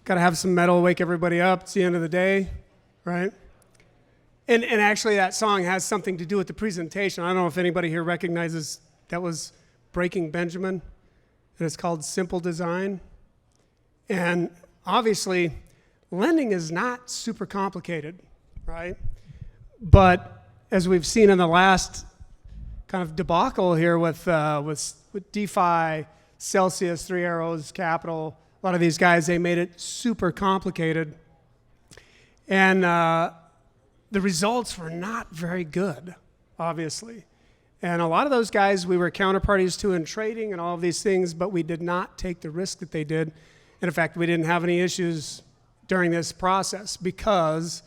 Got to have some metal, wake everybody up. It's the end of the day, right? And actually, that song has something to do with the presentation. I don't know if anybody here recognizes that was Breaking Benjamin, and it's called Simple Design. And obviously, lending is not super complicated, right? But as we've seen in the last kind of debacle here with DeFi, Celsius, Three Arrows Capital, a lot of these guys, they made it super complicated. And the results were not very good, obviously. And a lot of those guys we were counterparties to in trading and all of these things, but we did not take the risk that they did. And in fact, we didn't have any issues during this process because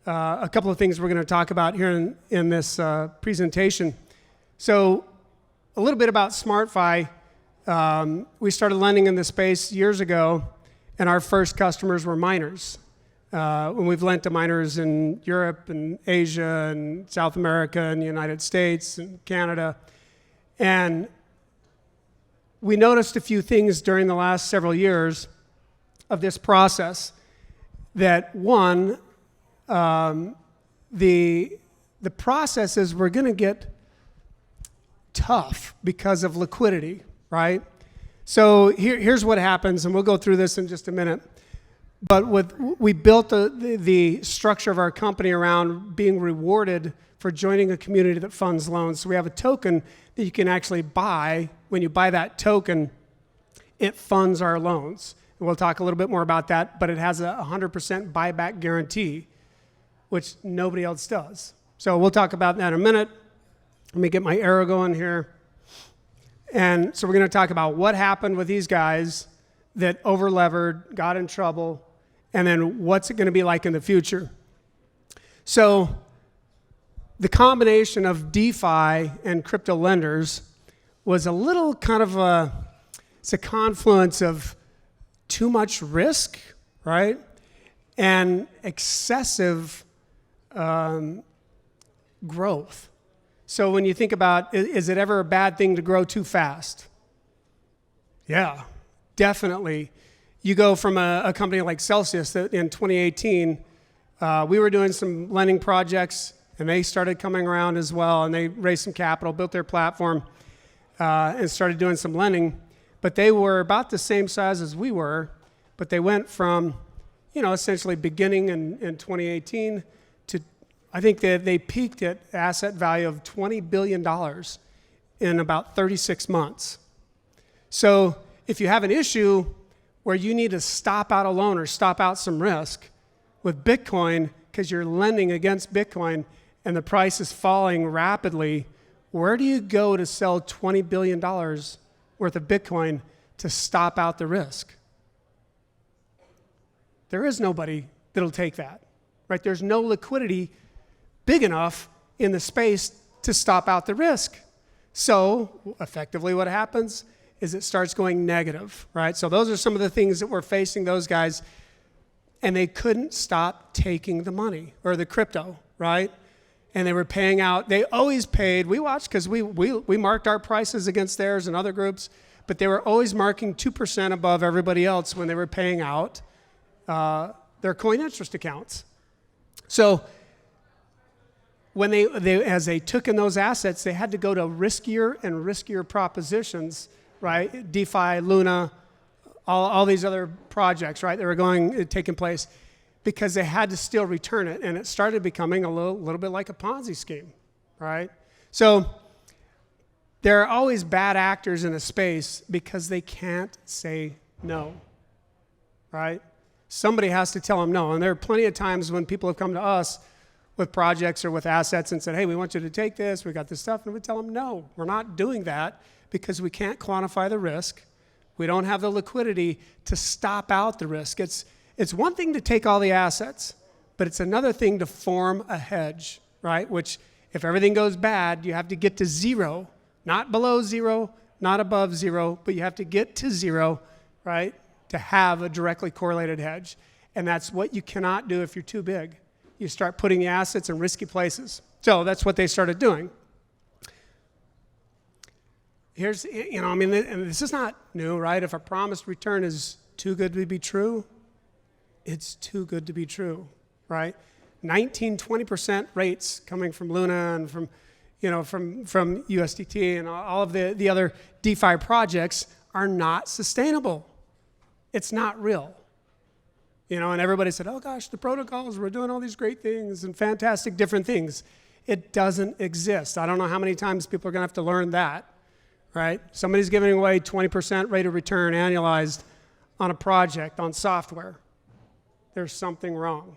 a couple of things we're going to talk about here in this presentation. So a little bit about SmartFi. We started lending in this space years ago, and our first customers were miners. When we've lent to miners in Europe and Asia and South America and the United States and Canada. And we noticed a few things during the last several years of this process. That one, the processes were going to get tough because of liquidity, right? So here's what happens, and we'll go through this in just a minute. But we built the structure of our company around being rewarded for joining a community that funds loans. So we have a token that you can actually buy. When you buy that token, it funds our loans. And we'll talk a little bit more about that, but it has a 100% buyback guarantee, which nobody else does. So we'll talk about that in a minute. Let me get my arrow going here. And so we're going to talk about what happened with these guys that over-levered, got in trouble, and then what's it going to be like in the future. So the combination of DeFi and crypto lenders was a little kind of it's a confluence of too much risk, right? And excessive growth. So when you think about, is it ever a bad thing to grow too fast? Yeah, definitely. You go from a company like Celsius that in 2018, we were doing some lending projects, and they started coming around as well, and they raised some capital, built their platform, and started doing some lending. But they were about the same size as we were, but they went from, essentially beginning in 2018 to, I think that they peaked at asset value of $20 billion in about 36 months. So if you have an issue where you need to stop out a loan or stop out some risk with Bitcoin because you're lending against Bitcoin and the price is falling rapidly, where do you go to sell $20 billion worth of Bitcoin to stop out the risk? There is nobody that'll take that, right? There's no liquidity big enough in the space to stop out the risk. So effectively what happens is it starts going negative, right? So those are some of the things that we're facing those guys, and they couldn't stop taking the money or the crypto, right? And they were paying out. They always paid. We watched because we marked our prices against theirs and other groups, but they were always marking 2% above everybody else when they were paying out their coin interest accounts. So when they as they took in those assets, they had to go to riskier and riskier propositions, right? DeFi, Luna, all these other projects, right? They were taking place because they had to still return it, and it started becoming a little bit like a Ponzi scheme, right? So there are always bad actors in a space because they can't say no, right? Somebody has to tell them no, and there are plenty of times when people have come to us with projects or with assets and said, hey, we want you to take this, we got this stuff, and we tell them, no, we're not doing that because we can't quantify the risk. We don't have the liquidity to stop out the risk. It's one thing to take all the assets, but it's another thing to form a hedge, right? Which, if everything goes bad, you have to get to zero, not below zero, not above zero, but you have to get to zero, right, to have a directly correlated hedge. And that's what you cannot do if you're too big. You start putting the assets in risky places. So that's what they started doing. Here's, and this is not new, right? If a promised return is too good to be true, it's too good to be true, right? 19, 20% rates coming from Luna and from USDT and all of the other DeFi projects are not sustainable. It's not real. And everybody said, oh gosh, the protocols, we're doing all these great things and fantastic different things. It doesn't exist. I don't know how many times people are going to have to learn that, right? Somebody's giving away 20% rate of return annualized on a project, on software. There's something wrong,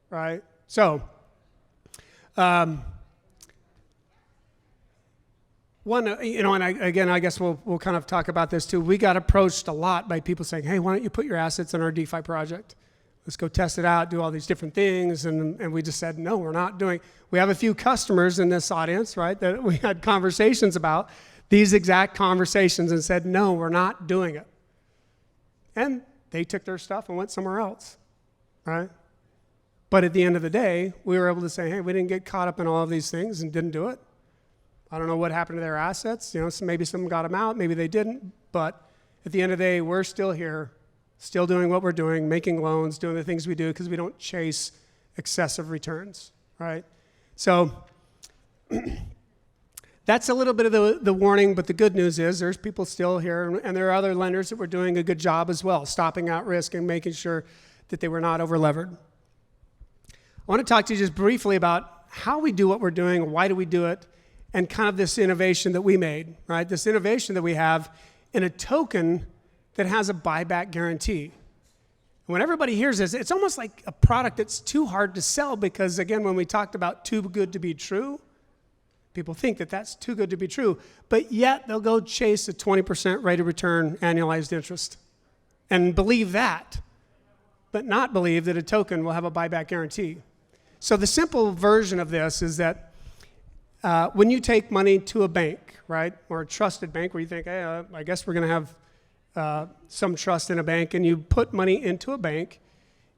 right? So, I guess we'll kind of talk about this too. We got approached a lot by people saying, hey, why don't you put your assets in our DeFi project? Let's go test it out, do all these different things. And we just said, no, we're not doing. We have a few customers in this audience, right, that we had conversations about, these exact conversations, and said, no, we're not doing it. And they took their stuff and went somewhere else, right? But at the end of the day, we were able to say, hey, we didn't get caught up in all of these things and didn't do it. I don't know what happened to their assets. So maybe some got them out, maybe they didn't. But at the end of the day, we're still here, still doing what we're doing, making loans, doing the things we do because we don't chase excessive returns, right? So that's a little bit of the warning, but the good news is there's people still here, and there are other lenders that were doing a good job as well, stopping out risk and making sure that they were not over-levered. I want to talk to you just briefly about how we do what we're doing, why do we do it, and kind of this innovation that we made, right? This innovation that we have in a token that has a buyback guarantee. When everybody hears this, it's almost like a product that's too hard to sell because, again, when we talked about too good to be true, people think that that's too good to be true, but yet they'll go chase a 20% rate of return annualized interest and believe that, but not believe that a token will have a buyback guarantee. So the simple version of this is that when you take money to a bank, right, or a trusted bank where you think, hey, I guess we're going to have some trust in a bank, and you put money into a bank,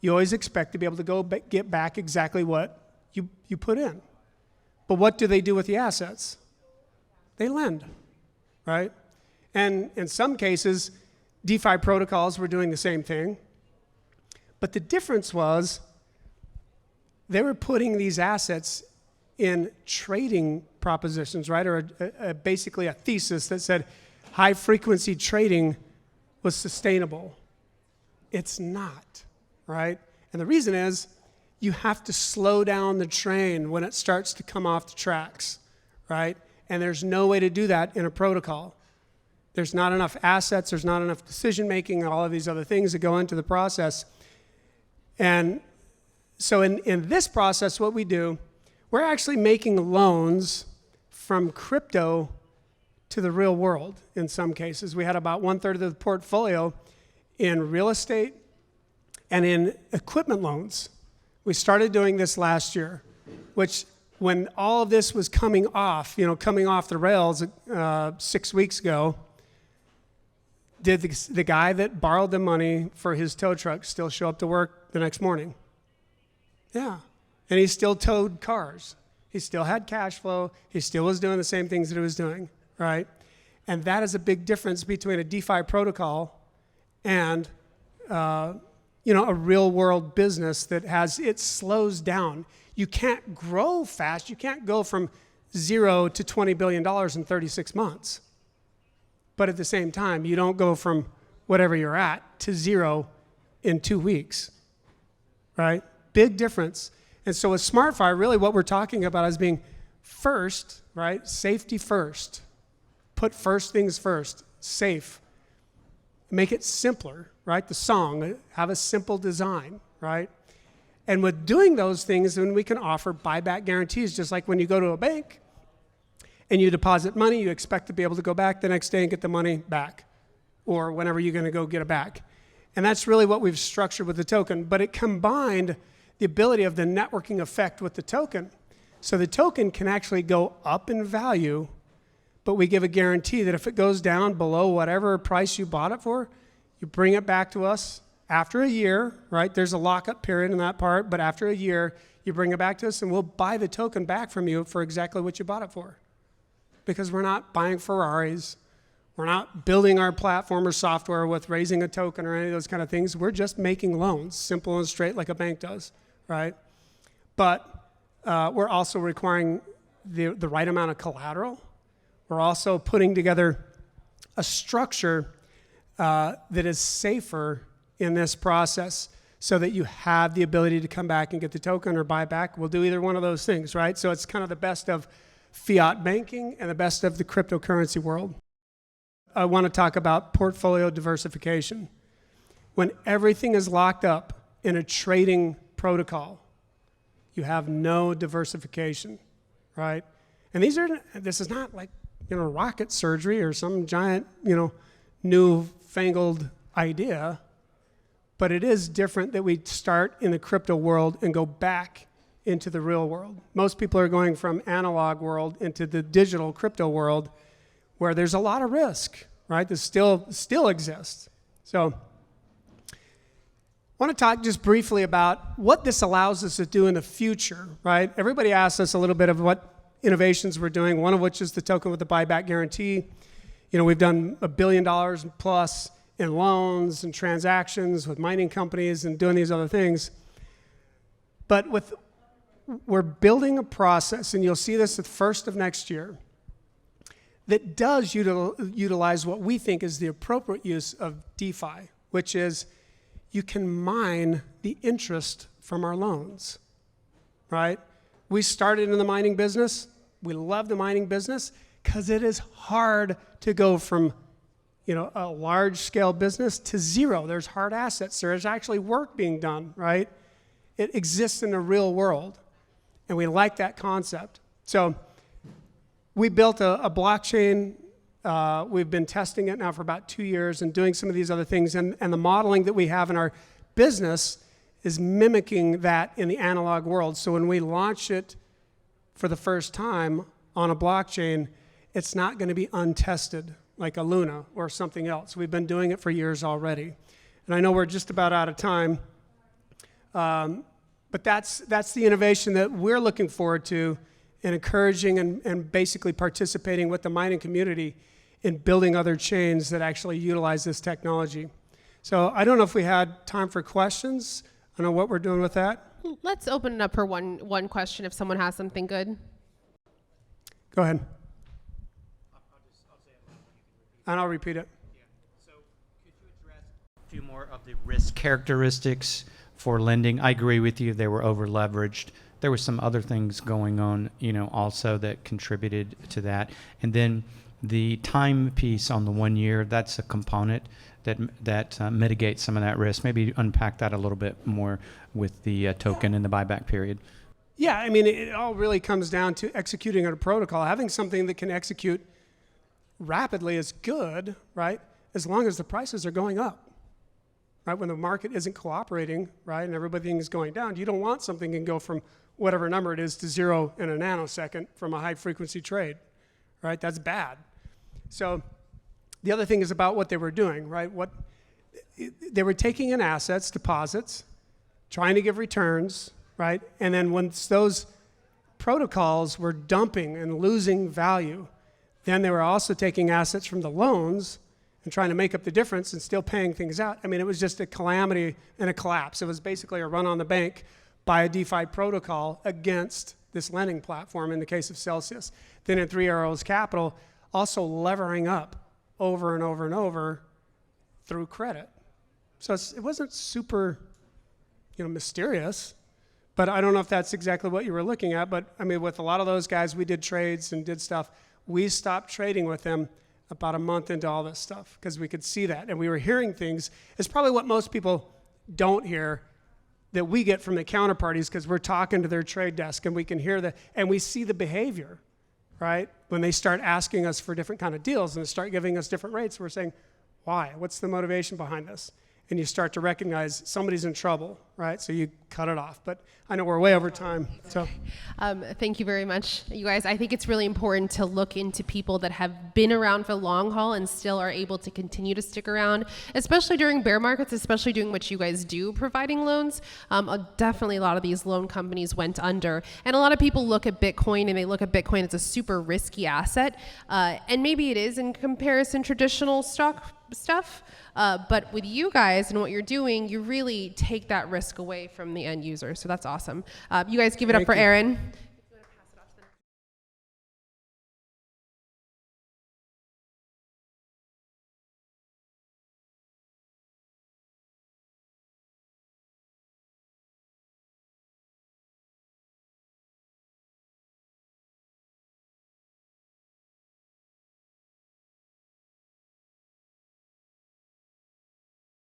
you always expect to be able to go get back exactly what you put in. But what do they do with the assets? They lend, right? And in some cases, DeFi protocols were doing the same thing. But the difference was they were putting these assets in trading propositions, right? Or basically a thesis that said high-frequency trading was sustainable. It's not, right? And the reason is you have to slow down the train when it starts to come off the tracks, right? And there's no way to do that in a protocol. There's not enough assets, there's not enough decision-making, and all of these other things that go into the process. And so in this process, what we do, we're actually making loans from crypto to the real world in some cases. We had about 1/3 of the portfolio in real estate and in equipment loans. We started doing this last year, which when all of this was coming off the rails 6 weeks ago, did the guy that borrowed the money for his tow truck still show up to work the next morning? Yeah. And he still towed cars. He still had cash flow. He still was doing the same things that he was doing, right? And that is a big difference between a DeFi protocol and a real world business that it slows down. You can't grow fast. You can't go from 0 to $20 billion in 36 months. But at the same time, you don't go from whatever you're at to 0 in 2 weeks, right? Big difference. And so with SmartFi, really what we're talking about is being first, right? Safety first. Put first things first. Safe. Make it simpler, right? The song, have a simple design, right? And with doing those things, then we can offer buyback guarantees, just like when you go to a bank and you deposit money, you expect to be able to go back the next day and get the money back, or whenever you're going to go get it back. And that's really what we've structured with the token. But it combined the ability of the networking effect with the token. So the token can actually go up in value, but we give a guarantee that if it goes down below whatever price you bought it for, you bring it back to us after a year, right? There's a lockup period in that part, but after a year, you bring it back to us and we'll buy the token back from you for exactly what you bought it for. Because we're not buying Ferraris, We're not building our platform or software with raising a token or any of those kind of things. We're just making loans, simple and straight like a bank does, right? But we're also requiring the right amount of collateral. We're also putting together a structure that is safer in this process so that you have the ability to come back and get the token or buy back. We'll do either one of those things, right? So it's kind of the best of fiat banking and the best of the cryptocurrency world. I want to talk about portfolio diversification. When everything is locked up in a trading protocol, you have no diversification, right? And this is not like, rocket surgery or some giant, newfangled idea, but it is different that we start in the crypto world and go back into the real world. Most people are going from analog world into the digital crypto world where there's a lot of risk, right? That still exists. So I want to talk just briefly about what this allows us to do in the future, right? Everybody asks us a little bit of what innovations we're doing, one of which is the token with the buyback guarantee. We've done $1 billion plus in loans and transactions with mining companies and doing these other things. But we're building a process, and you'll see this at the first of next year, that does utilize what we think is the appropriate use of DeFi, which is you can mine the interest from our loans, right? We started in the mining business. We love the mining business because it is hard to go from a large-scale business to zero. There's hard assets. There's actually work being done, right? It exists in the real world, and we like that concept. So we built a blockchain. We've been testing it now for about 2 years and doing some of these other things, and the modeling that we have in our business is mimicking that in the analog world. So when we launch it for the first time on a blockchain, it's not going to be untested like a Luna or something else. We've been doing it for years already. And I know we're just about out of time, but that's the innovation that we're looking forward to and encouraging and basically participating with the mining community in building other chains that actually utilize this technology. So I don't know if we had time for questions. I don't know what we're doing with that. Let's open it up for one question if someone has something good. Go ahead. And I'll repeat it. Yeah. So could you address a few more of the risk characteristics for lending? I agree with you. They were over leveraged. There were some other things going on, also that contributed to that. And then the time piece on the 1 year, that's a component that mitigates some of that risk. Maybe unpack that a little bit more with the token and the buyback period. Yeah, it all really comes down to executing on a protocol. Having something that can execute rapidly is good, right? As long as the prices are going up, right? When the market isn't cooperating, right, and everything is going down, you don't want something that can go from whatever number it is to zero in a nanosecond from a high-frequency trade, right? That's bad. So the other thing is about what they were doing, right? They were taking in assets, deposits, trying to give returns, right? And then once those protocols were dumping and losing value, then they were also taking assets from the loans and trying to make up the difference and still paying things out. It was just a calamity and a collapse. It was basically a run on the bank by a DeFi protocol against this lending platform in the case of Celsius. Then at 3 Arrows Capital, also levering up over and over and over through credit. So it wasn't super, mysterious, but I don't know if that's exactly what you were looking at. But with a lot of those guys, we did trades and did stuff. We stopped trading with them about a month into all this stuff because we could see that. And we were hearing things. It's probably what most people don't hear that we get from the counterparties because we're talking to their trade desk and we can hear and we see the behavior, right? When they start asking us for different kind of deals and start giving us different rates, we're saying, why? What's the motivation behind this? and you start to recognize somebody's in trouble, right? So you cut it off. But I know we're way over time. So Thank you very much, you guys. I think it's really important to look into people that have been around for the long haul and still are able to continue to stick around, especially during bear markets, especially doing what you guys do, providing loans. Definitely a lot of these loan companies went under. And a lot of people look at Bitcoin and they look at Bitcoin as a super risky asset. And maybe it is in comparison traditional stock stuff. But with you guys and what you're doing, you really take that risk away from the end user. So that's awesome. You guys give it up Thank for you. Aaron.